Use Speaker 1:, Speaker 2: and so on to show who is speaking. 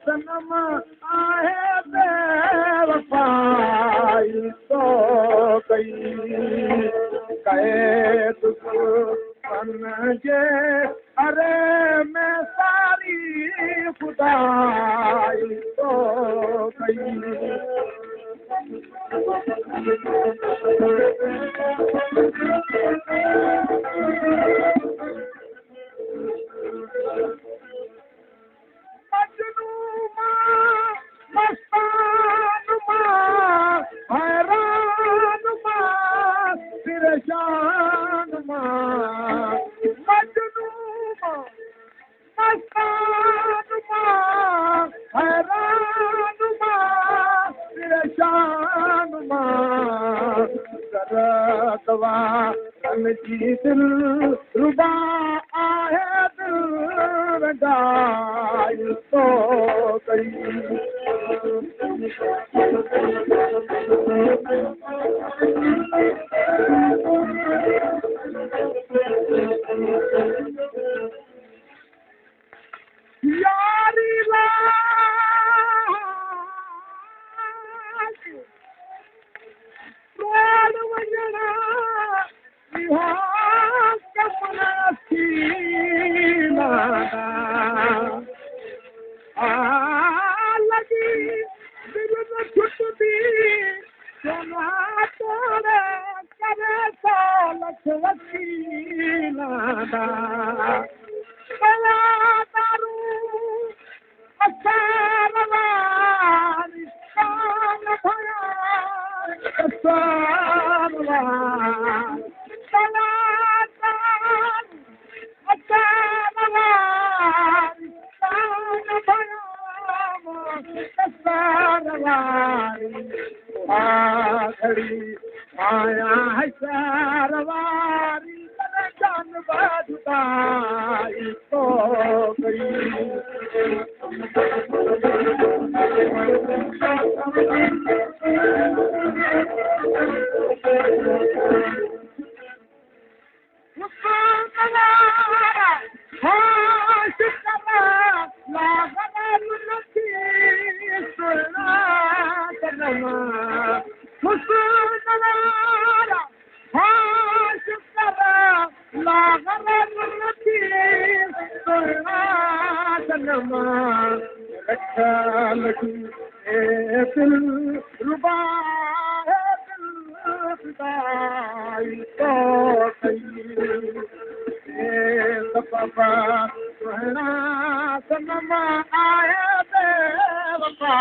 Speaker 1: सनम आहे बेवफाई तो कई कहे दुश्मन जे अरे में सारी खुदाई तो कई जी दिल रुबा आहे दिल रंगाई तो कई यारी रोड वञणा लगी दिल में छुटती सोना तोड़े करे सो लख वकीला कया दारू असारवारी कान भया असारवारी आखरी आया है सारवारी जान बाजुदाई तो गई दिल रुबा दिल तो बाबा सुहिणा सनम आहे बेवफा